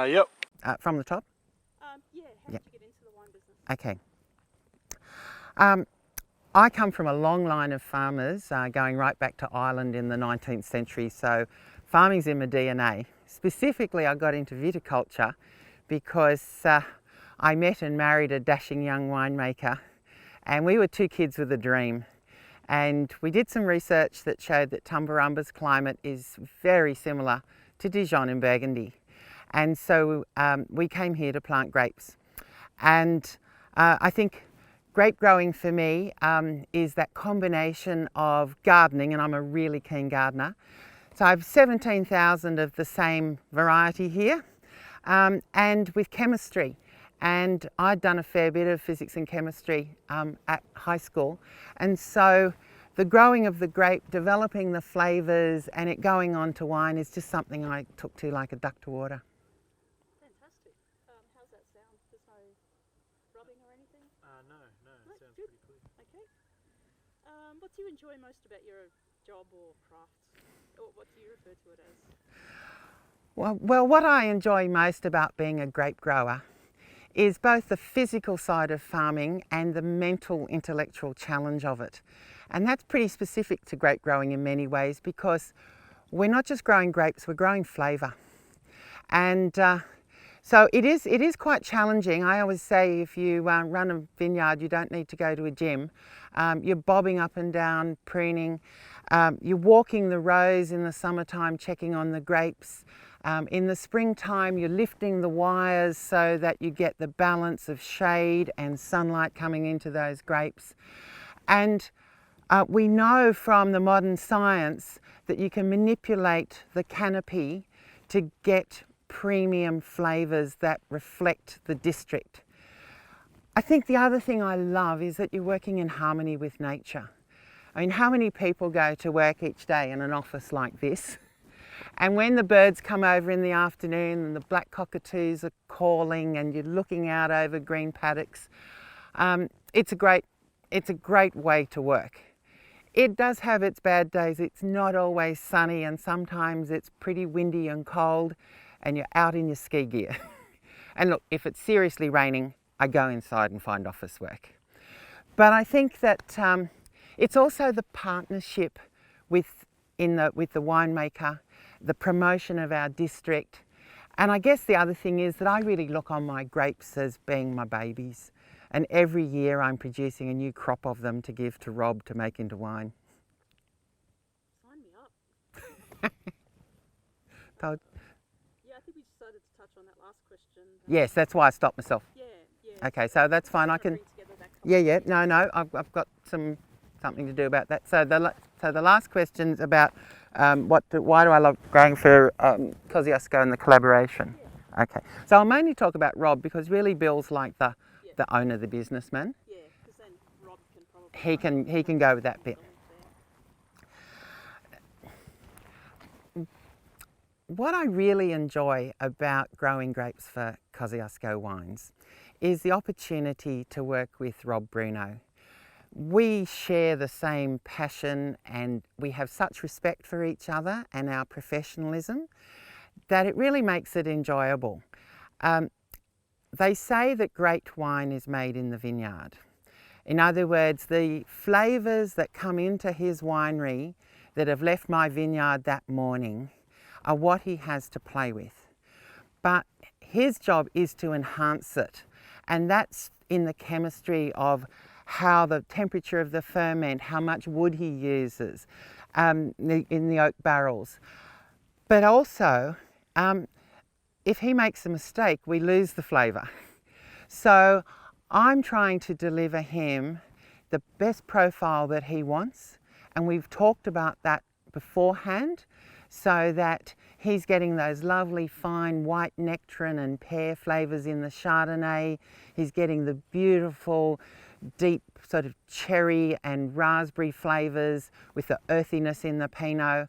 Yep. From the top? Yeah, how Yeah. did you get into the wine business? Okay. I come from a long line of farmers going right back to Ireland in the 19th century, so farming's in my DNA. Specifically, I got into viticulture because I met and married a dashing young winemaker, and we were two kids with a dream. And we did some research that showed that Tumbarumba's climate is very similar to Dijon in Burgundy. And so we came here to plant grapes. And I think grape growing for me is that combination of gardening, and I'm a really keen gardener. So I have 17,000 of the same variety here, and with chemistry. And I'd done a fair bit of physics and chemistry at high school. And so the growing of the grape, developing the flavours, and it going on to wine is just something I took to like a duck to water. Fantastic. How's that sound? There's no rubbing or anything? No, it sounds good. pretty clear. Okay. What do you enjoy most about your job or craft? Or what do you refer to it as? Well, what I enjoy most about being a grape grower is both the physical side of farming and the mental, intellectual challenge of it. And that's pretty specific to grape growing in many ways, because we're not just growing grapes, we're growing flavour. And so it is quite challenging. I always say if you run a vineyard, you don't need to go to a gym. You're bobbing up and down, pruning. You're walking the rows in the summertime, checking on the grapes. In the springtime, you're lifting the wires so that you get the balance of shade and sunlight coming into those grapes. And we know from the modern science that you can manipulate the canopy to get premium flavours that reflect the district. I think the other thing I love is that you're working in harmony with nature. I mean, how many people go to work each day in an office like this? And when the birds come over in the afternoon and the black cockatoos are calling and you're looking out over green paddocks, it's a great way to work. It does have its bad days. It's not always sunny, and sometimes it's pretty windy and cold and you're out in your ski gear. And look, if it's seriously raining, I go inside and find office work. But I think that it's also the partnership with the winemaker, the promotion of our district. And I guess the other thing is that I really look on my grapes as being my babies. And every year I'm producing a new crop of them to give to Rob to make into wine. Sign me up. Told- Yeah, I think we decided to touch on that last question. Yes, that's why I stopped myself. Yeah. Okay, so that's fine. I can. Bring together that couple. Yeah. No. I've got something to do about that. So the last question's about why do I love growing for Kosciuszko and the collaboration. Yeah. Okay, so I'll mainly talk about Rob because really Bill's like the owner, the businessman. Yeah, because then Rob can probably... He can go with that bit. What I really enjoy about growing grapes for Kosciuszko Wines is the opportunity to work with Rob Bruno. We share the same passion and we have such respect for each other and our professionalism that it really makes it enjoyable. They say that great wine is made in the vineyard. In other words, the flavours that come into his winery that have left my vineyard that morning are what he has to play with. But his job is to enhance it, and that's in the chemistry of how the temperature of the ferment, how much wood he uses in the oak barrels. But also, if he makes a mistake, we lose the flavour. So I'm trying to deliver him the best profile that he wants, and we've talked about that beforehand, so that he's getting those lovely fine white nectarine and pear flavours in the Chardonnay. He's getting the beautiful deep sort of cherry and raspberry flavours with the earthiness in the Pinot.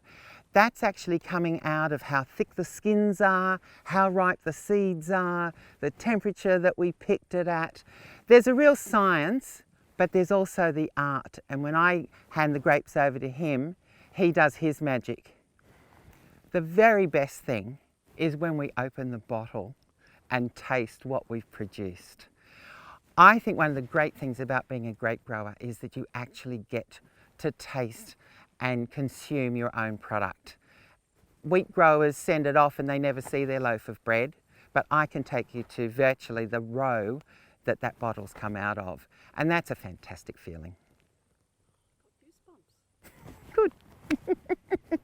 That's actually coming out of how thick the skins are, how ripe the seeds are, the temperature that we picked it at. There's a real science, but there's also the art. And when I hand the grapes over to him, he does his magic. The very best thing is when we open the bottle and taste what we've produced. I think one of the great things about being a grape grower is that you actually get to taste and consume your own product. Wheat growers send it off and they never see their loaf of bread, but I can take you to virtually the row that that bottle's come out of, and that's a fantastic feeling. Goosebumps. Good. That's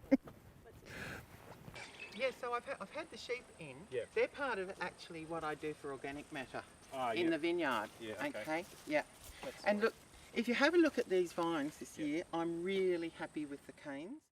Yeah, so I've had the sheep in. Yeah. They're part of actually what I do for organic matter Ah, in yeah. the vineyard. Yeah, okay. Yeah. That's And look, if you have a look at these vines this year, I'm really happy with the canes.